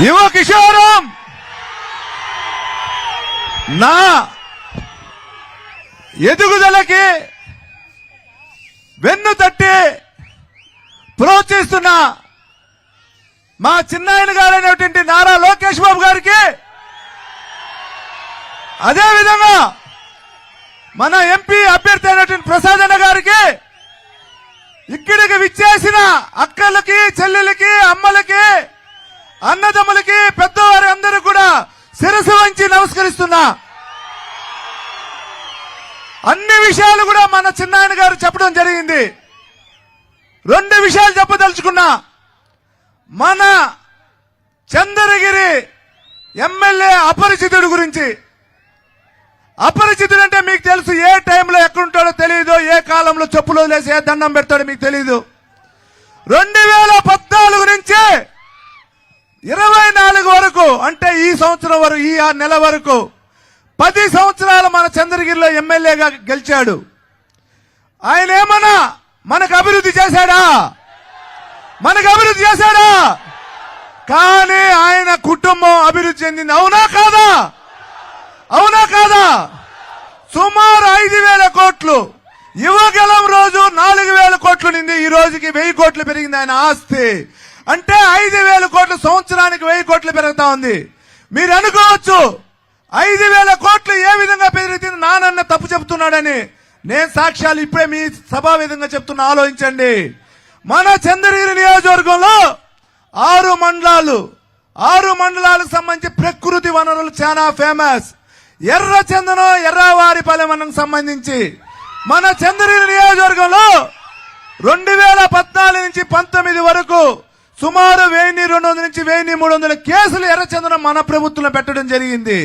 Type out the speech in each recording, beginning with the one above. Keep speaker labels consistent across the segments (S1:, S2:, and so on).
S1: యువ కిషోరం నా ఎదుగుదలకి వెన్ను తట్టి ప్రోత్సహిస్తున్న మా చిన్నాయన గారైనటువంటి నారా లోకేష్ బాబు గారికి, అదేవిధంగా మన ఎంపీ అభ్యర్థి అయినటువంటి ప్రసాద్ అన్న గారికి, ఇక్కడికి విచ్చేసిన అక్కలకి, చెల్లెలకి, అమ్మలకి, అన్నదమ్ములకి, పెద్దవారి అందరూ కూడా శిరసు వంచి నమస్కరిస్తున్నా. అన్ని విషయాలు కూడా మన చిన్నాయన గారు చెప్పడం జరిగింది. రెండు విషయాలు చెప్పదలుచుకున్నా. మన చంద్రగిరి ఎమ్మెల్యే అపరిచితుడి గురించి. అపరిచితుడు అంటే మీకు తెలుసు, ఏ టైంలో ఎక్కడుంటాడో తెలియదు, ఏ కాలంలో చెప్పులు వదిలేసి ఏ దండం పెడతాడో మీకు తెలియదు. 2014 నుంచి 24 వరకు, అంటే ఈ సంవత్సరం వరకు, ఈ నెల వరకు 10 సంవత్సరాలు మన చంద్రగిరిలో ఎమ్మెల్యేగా గెలిచాడు. ఆయన ఏమన్నా మనకు అభివృద్ధి చేశాడా? మనకు అభివృద్ధి చేశాడా? కానీ ఆయన కుటుంబం అభివృద్ధి చెందింది. అవునా కాదా? అవునా కాదా? సుమారు 5,000 కోట్లు. యువగలం రోజు 4,000 కోట్లు నింది, ఈ రోజుకి 1000 కోట్లు పెరిగింది ఆయన ఆస్తి. అంటే 5,000 కోట్లు సంవత్సరానికి 1000 కోట్లు పెరుగుతా ఉంది. మీరు అనుకోవచ్చు 5,000 కోట్లు ఏ విధంగా పెరిగింది, నానన్న తప్పు చెబుతున్నాడని. నేను సాక్ష్యాలు ఇప్పుడే మీ సభా విధంగా చెప్తున్నా, ఆలోచించండి. మన చంద్రగిరి నియోజకవర్గంలో 6 మండలాలకు సంబంధించి ప్రకృతి వనరులు చాలా ఫేమస్. ఎర్రచందనం, ఎర్రవారిపాలెం సంబంధించి మన చంద్రగిరి నియోజకవర్గంలో 2014 నుంచి 19 వరకు సుమారు 1200 నుంచి 1300 కేసులు ఎర్రచందనం మన ప్రభుత్వంలో పెట్టడం జరిగింది.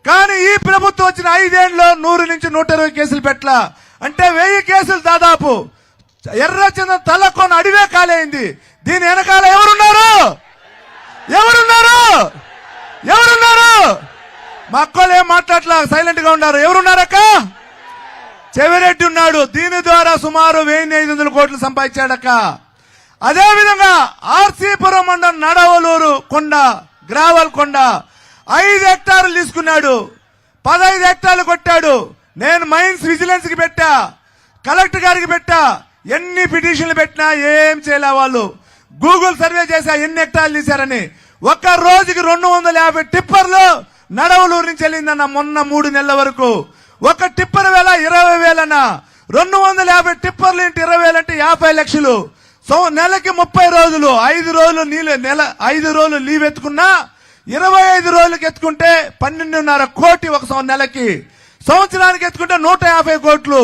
S1: కానీ ఈ ప్రభుత్వం వచ్చిన 5 ఏళ్లలో 100 నుంచి 120 కేసులు పెట్టలా. అంటే 1000 కేసులు దాదాపు. ఎర్రచందనం తలకొని అడివే కాలేయింది. దీని వెనకాల ఎవరున్నారు? ఎవరున్నారు? ఎవరున్నారు? మా అక్కలు ఏం మాట్లాడలా, సైలెంట్ గా ఉన్నారు. ఎవరున్నారక్క? చెవిరెడ్డి ఉన్నాడు. దీని ద్వారా సుమారు 1500 కోట్లు సంపాదించాడక్క. అదేవిధంగా ఆర్సీపురం మండలం నడవలూరు కొండ, గ్రావల్ కొండ 5 హెక్టార్లు తీసుకున్నాడు. 15 హెక్టార్లు కొట్టాడు. నేను మైన్స్ విజిలెన్స్ కి పెట్టా, కలెక్టర్ గారికి పెట్టా, ఎన్ని పిటిషన్లు పెట్టినా ఏం చేయలే. వాళ్ళు గూగుల్ సర్వే చేశా ఎన్ని హెక్టార్లు తీశారని. ఒక్క రోజుకి 250 టిప్పర్లు నడవలూరు నుంచి వెళ్ళిందన్న. మొన్న 3 నెలల వరకు ఒక టిప్పర్ వేల 20,000 అన్న. 250 టిప్పర్లు ఇంటి 20,000 అంటే 50 లక్షలు. నెలకి 30 రోజులు, 5 రోజులు నెల 5 రోజులు లీవ్ ఎత్తుకున్నా 25 రోజులకి ఎత్తుకుంటే 12.5 కోటి ఒక నెలకి. సంవత్సరానికి ఎత్తుకుంటే 150 కోట్లు.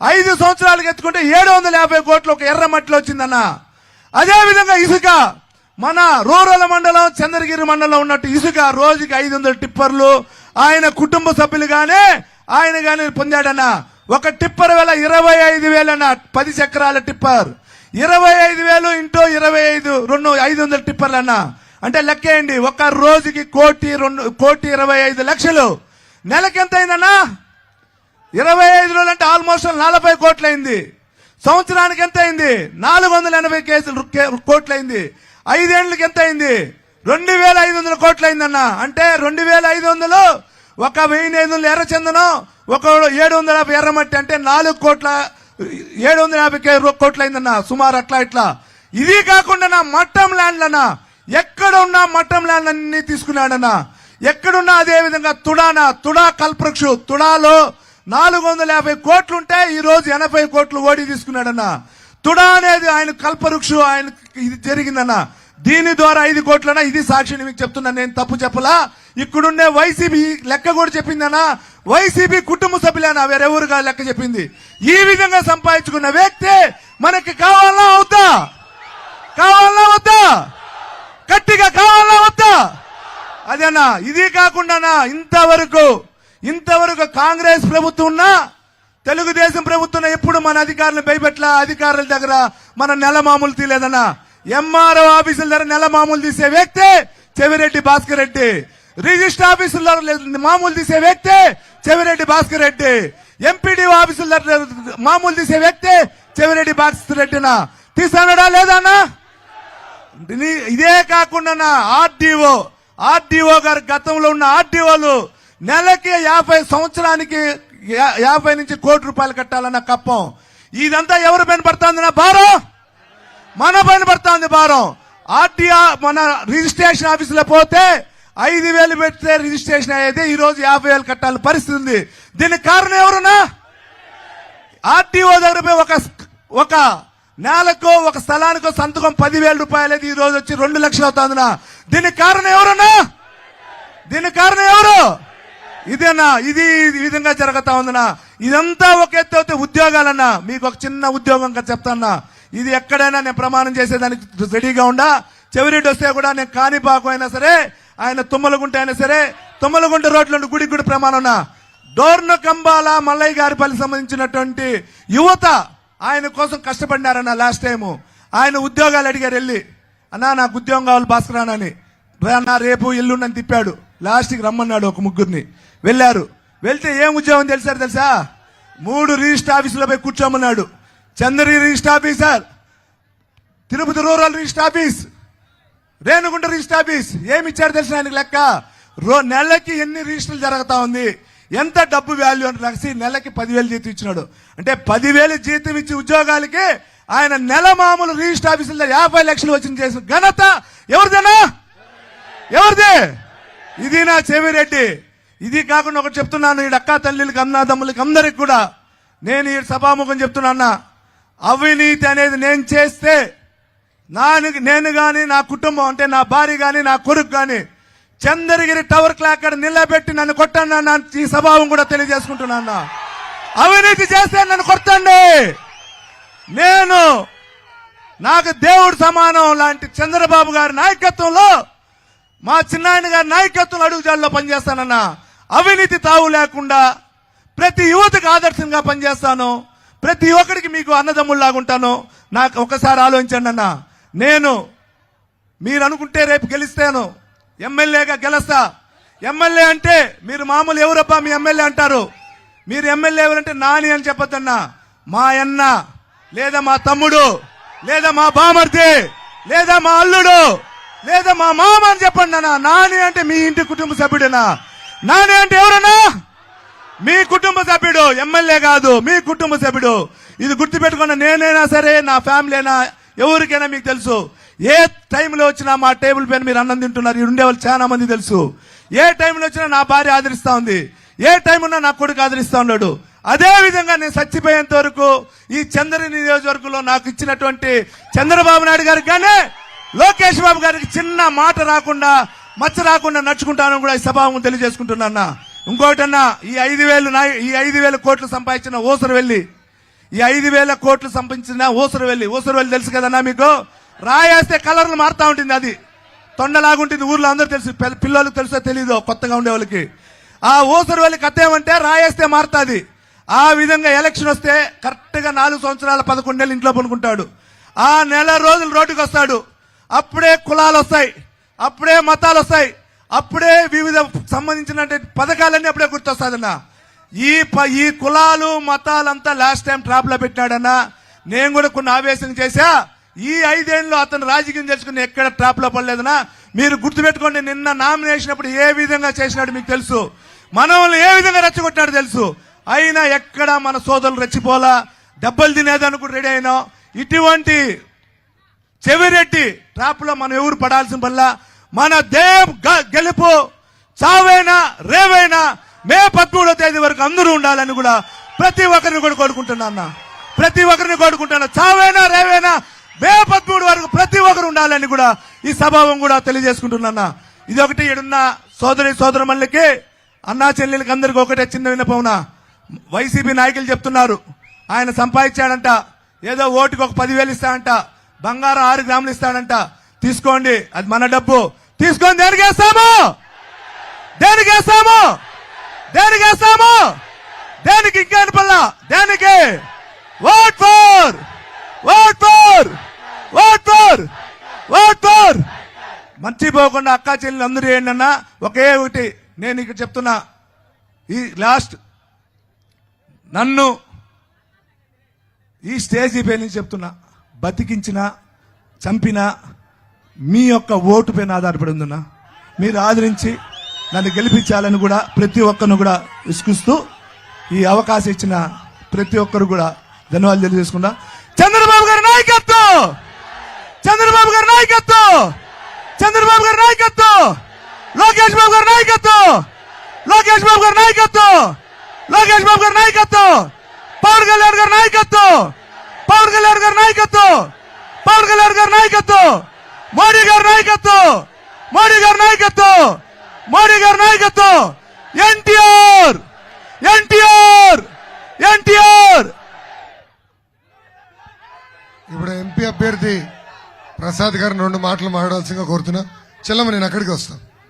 S1: 5 సంవత్సరాలకు ఎత్తుకుంటే 750 కోట్లు ఒక ఎర్రమట్టిలో వచ్చిందన్న. అదేవిధంగా ఇసుక, మన రూరల్ మండలం, చంద్రగిరి మండలం ఉన్నట్టు ఇసుక రోజుకి 500 టిప్పర్లు ఆయన కుటుంబ సభ్యులు గానే ఆయన గాని పొందాడన్న. ఒక టిప్పర్ వేల 25,000 అన్న. 10 చక్రాల టిప్పర్ 25,000 ఇంటూ 25 500 టిప్పర్లు అన్న. అంటే లెక్కేయండి, ఒక రోజుకి 1,25,00,000. నెలకి ఎంత అయిందన్నా? 25 రోజులు అంటే ఆల్మోస్ట్ 40 కోట్లు అయింది. సంవత్సరానికి ఎంత అయింది? 480 కోట్లు అయింది. 5 ఏళ్లకి ఎంత అయింది? 2,500 కోట్లు అయిందన్న. అంటే 2,500 ఒక 1,500 ఎర్రచందనం, ఒక 750 ఎర్రమట్టి, అంటే 4,750 కోట్లు అయిందన్న సుమారు. అట్లా ఇట్లా. ఇది కాకుండా నా మట్టం ల్యాండ్లన్నా, ఎక్కడున్నా మట్టం ల్యాండ్ అన్ని తీసుకున్నాడన్నా. ఎక్కడున్నా అదే విధంగా తుడా కల్పవృక్షు, తుడాలో 450 కోట్లుంటే ఈ రోజు 80 కోట్లు ఓడి తీసుకున్నాడన్న. తుడా అనేది ఆయన కల్పవృక్షు, ఆయన ఇది జరిగిందన్న. దీని ద్వారా 5 కోట్లన్నా. ఇది సాక్షిని మీకు చెప్తున్నా, నేను తప్పు చెప్పలా. ఇక్కడుండే వైసీపీ లెక్క కూడా చెప్పిందన్నా. వైసీపీ కుటుంబ సభ్యులేనా, వేరెవరుగా లెక్క చెప్పింది. ఈ విధంగా సంపాదించుకున్న వ్యక్తి మనకి కావాలా అవుతా? కావాలా వద్దా? గట్టిగా కావాలా వద్దా? అదేనా. ఇది కాకుండా ఇంతవరకు కాంగ్రెస్ ప్రభుత్వం ఉన్నా, తెలుగుదేశం ప్రభుత్వం ఎప్పుడు మన అధికారులను భయపెట్ల. అధికారుల దగ్గర మన నెల మామూలు తీయలేదన్నా. ఎంఆర్ఓ ఆఫీసుల దగ్గర నెల మామూలు తీసే వ్యక్తి చెవిరెడ్డి భాస్కర్ రెడ్డి. రిజిస్టర్ ఆఫీసుల మామూలు తీసే వ్యక్తి చెవిరెడ్డి భాస్కర్ రెడ్డి. ఎంపీడీఓ ఆఫీసుల మామూలు తీసే వ్యక్తి చెవిరెడ్డి భాస్కర్ రెడ్డినా. తీసానడా లేదన్నా? ఇదే కాకుండా ఆర్డీఓ గారు గతంలో ఉన్న ఆర్డీఓలు నెలకి 50 సంవత్సరానికి 50 నుంచి కోటి రూపాయలు కట్టాలన్న కప్పం. ఇదంతా ఎవరు పైన పడుతుంది నా భారం? మన పైన పడుతుంది భారం. ఆర్టీఓ మన రిజిస్ట్రేషన్ ఆఫీసులో పోతే 5,000 పెడితే రిజిస్ట్రేషన్ అయ్యేది ఈ రోజు 50,000 కట్టాలని పరిస్థితి ఉంది. దీనికి కారణం ఎవరున్నా? ఆర్టీఓ దగ్గర పోయి ఒక నేలకో ఒక స్థలానికో సంతకం 10,000 రూపాయలు ఈ రోజు వచ్చి 2 లక్షలు అవుతుందినా. దీనికి కారణం ఎవరున్నా? దీనికి కారణం ఎవరు? ఇదేనా? ఇది ఈ విధంగా జరుగుతా ఉందనా? ఇదంతా ఒక ఎత్తు అయితే ఉద్యోగాలన్నా, మీకు ఒక చిన్న ఉద్యోగం చెప్తాన్నా. ఇది ఎక్కడైనా నేను ప్రమాణం చేసేదానికి రెడీగా ఉండా. చెవిరెడ్డి వస్తే కూడా నేను కాణిపాకు అయినా సరే, ఆయన తుమ్మలగుంట అయినా సరే, తుమ్మలగుంట రోడ్ల గుడికి కూడా ప్రమాణం. డోర్న కంబాల మల్లయ్య గారిపల్లి సంబంధించినటువంటి యువత ఆయన కోసం కష్టపడినారన్న. లాస్ట్ టైము ఆయన ఉద్యోగాలు అడిగారు వెళ్ళి, అన్నా నాకు ఉద్యోగం కావాలి భాస్కర్ అని. నా రేపు ఎల్లుండని తిప్పాడు. లాస్ట్కి రమ్మన్నాడు ఒక ముగ్గురిని. వెళ్ళారు. వెళ్తే ఏం ఉద్యోగం తెలుసా? 3 రిజిస్టర్ ఆఫీసులో పోయి కూర్చోమన్నాడు. చంద్రీ register officer, Tirupati rural register office, Renigunta register office. ఏమి ఇచ్చారు తెలిసిన ఆయనకి లెక్క. నెలకి ఎన్ని రిజిస్టర్లు జరుగుతా ఉంది, ఎంత డబ్బు వాల్యూ అని రాసి నెలకి 10,000 జీతం ఇచ్చినాడు. అంటే 10,000 జీతం ఇచ్చి ఉద్యోగాలకి ఆయన నెల మామూలు రిజిస్టర్ ఆఫీసులో 50 లక్షలు వచ్చిన చేసిన ఘనత ఎవరిదేనా? ఎవరిదే? ఇది నా చెవిరెడ్డి. ఇది కాకుండా ఒకటి చెప్తున్నాను, ఈ అక్కా తల్లికి అన్నాదమ్ములకి అందరికి కూడా నేను ఈ సభాముఖం చెప్తున్నా. అవినీతి అనేది నేను చేస్తే నేను గాని నా కుటుంబం అంటే నా భార్య గాని నా కొడుకు గాని చంద్రగిరి టవర్ క్లాక్ నిలబెట్టి నన్ను కొట్టండి. ఈ సభావం కూడా తెలియజేసుకుంటున్నా. అవినీతి చేస్తే నన్ను కొట్టండి. నాకు దేవుడు సమానం లాంటి చంద్రబాబు గారి నాయకత్వంలో, మా చిన్నాయన గారి నాయకత్వంలో అడుగుజాడలో పనిచేస్తానన్నా. అవినీతి తావు లేకుండా ప్రతి యువతకు ఆదర్శంగా పనిచేస్తాను. ప్రతి ఒక్కడికి మీకు అన్నదమ్ముళ్లాగుంటాను. నాకు ఒకసారి ఆలోచించండి అన్న. మీరు అనుకుంటే రేపు గెలిస్తాను, ఎమ్మెల్యేగా గెలుస్తా. ఎమ్మెల్యే అంటే మీరు మామూలు ఎవరబ్బా మీ ఎమ్మెల్యే అంటారు. మీరు ఎమ్మెల్యే ఎవరంటే నాని అని చెప్పొద్దన్నా. మా అన్న లేదా మా తమ్ముడు లేదా మా బామర్ది లేదా మా అల్లుడు లేదా మా మామ అని చెప్పండి అన్న. నాని అంటే మీ ఇంటి కుటుంబ సభ్యుడేనా? నాని అంటే ఎవరన్నా? మీ కుటుంబ సభ్యుడు, ఎమ్మెల్యే కాదు, మీ కుటుంబ సభ్యుడు. ఇది గుర్తుపెట్టుకున్న. నేనైనా సరే, నా ఫ్యామిలీ అయినా, ఎవరికైనా మీకు తెలుసు. ఏ టైంలో వచ్చినా మా టేబుల్ పైన మీరు అన్నం తింటున్నారు. ఈ ఉండేవాళ్ళు చాలా మంది తెలుసు. ఏ టైంలో వచ్చినా నా భార్య ఆదరిస్తా ఉంది, ఏ టైం ఉన్నా నా కొడుకు ఆదరిస్తా ఉన్నాడు. అదే విధంగా నేను చచ్చిపోయేంత వరకు ఈ చంద్రగిరి నియోజకవర్గంలో నాకు ఇచ్చినటువంటి చంద్రబాబు నాయుడు గారికి కానీ లోకేష్ బాబు గారికి చిన్న మాట రాకుండా, మచ్చ రాకుండా నడుచుకుంటానని కూడా ఈ సభాముఖం తెలియజేసుకుంటున్నా. ఇంకోటన్నా, ఈ 5,000 కోట్లు సంపాదించిన ఊసరవెల్లి, ఈ 5,000 కోట్లు సంపాదించిన ఊసరవెల్లి తెలుసు కదన్నా మీకు. రాయేస్తే కలర్లు మారుతా ఉంటుంది. అది తొండలాగుంటుంది. ఊర్లో అందరూ తెలుసు, పిల్లలకు తెలుసో తెలీదు కొత్తగా ఉండే వాళ్ళకి. ఆ ఊసరవెల్లి కథ ఏమంటే రాయేస్తే మారుతుంది. ఆ విధంగా ఎలక్షన్ వస్తే కరెక్ట్ గా 4 సంవత్సరాల 11 నెలలు ఇంట్లో పనుకుంటాడు. ఆ నెల రోజులు రోడ్డుకు వస్తాడు. అప్పుడే కులాలు వస్తాయి, అప్పుడే మతాలు వస్తాయి, అప్పుడే వివిధ సంబంధించిన పథకాలన్నీ అప్పుడే గుర్తొస్తాదన్నా. ఈ కులాలు మతాలంతా లాస్ట్ టైం ట్రాప్ లో పెట్టినాడన్నా. నేను కూడా కొన్ని ఆవేశం చేశా. ఈ 5 ఏళ్లలో అతను రాజకీయం తెలుసుకుని ఎక్కడ ట్రాప్ లో పడలేదన్నా. మీరు గుర్తుపెట్టుకోండి, నిన్న నామినేషన్ అప్పుడు ఏ విధంగా చేసినాడు మీకు తెలుసు. మనల్ని ఏ విధంగా రెచ్చగొట్టాడు తెలుసు. అయినా ఎక్కడ మన సోదరులు రెచ్చిపోలా, దెబ్బలు తినేదానికి కూడా రెడీ అయినా. ఇటువంటి చెవిరెడ్డి ట్రాప్ లో మనం ఎవరు పడాల్సిన వల్ల మన దేవ్ గెలుపు చావైనా రేవైనా మే 13వ తేదీ వరకు అందరూ ఉండాలని కూడా ప్రతి ఒక్కరిని కూడా కోరుకుంటున్నా. ప్రతి ఒక్కరిని కోరుకుంటున్నా. చావైనా రేవైనా మే 13 వరకు ప్రతి ఒక్కరు ఉండాలని కూడా ఈ సభావం కూడా తెలియజేసుకుంటున్నా. ఇది ఒకటి. ఇడున్న సోదరుమణులకి, అన్నా చెల్లెలకి అందరికి ఒకటే చిన్న విన్నపమున. వైసీపీ నాయకులు చెప్తున్నారు ఆయన సంపాదించాడంట, ఏదో ఓటుకు ఒక 10,000 ఇస్తాడంట, బంగారం 6 గ్రాములు ఇస్తాడంట. తీసుకోండి, అది మన డబ్బు. తీసుకొని దేనికి వేస్తాము? దేనికి ఇంకా పల్లా దేనికి? ఓట్ ఫోర్ మర్చిపోకుండా అక్కా చెల్లెలు అందరూ ఏంటన్నా. ఒకే ఒకటి నేను ఇక్కడ చెప్తున్నా. ఈ లాస్ట్ నన్ను ఈ స్టేజీ పై నుంచి చెప్తున్నా, బతికించిన చంపిన మీ యొక్క ఓటు పైన ఆధారపడి ఉందన్నా. మీరు ఆదరించి నన్ను గెలిపించాలని కూడా ప్రతి ఒక్కరిని కూడా విసుకిస్తూ ఈ అవకాశం ఇచ్చిన ప్రతి ఒక్కరు కూడా ధన్యవాదాలు తెలియజేసుకుంటా. చంద్రబాబు గారి నాయకత్వం, చంద్రబాబు గారి నాయకత్వం, చంద్రబాబు గారి నాయకత్వం, లోకేష్ బాబు గారి నాయకత్వం, లోకేష్ బాబు గారి నాయకత్వం, లోకేష్ బాబు గారి నాయకత్వం, పవన్ కళ్యాణ్ గారి నాయకత్వం, పవన్ కళ్యాణ్ గారి నాయకత్వం, పవన్ కళ్యాణ్ గారి నాయకత్వం, మోడీ గారి నాయకత్వం, మోడీ గారి నాయకత్వం, మోడీ గారి నాయకత్వం, ఎన్టీఆర్, ఎన్టీఆర్, ఎన్టీఆర్.
S2: ఇప్పుడు ఎంపీ అభ్యర్థి ప్రసాద్ గారిని 2 మాటలు మాట్లాడాల్సిందిగా కోరుతున్నా. చెల్లమ్మ, నేను అక్కడికి వస్తాను.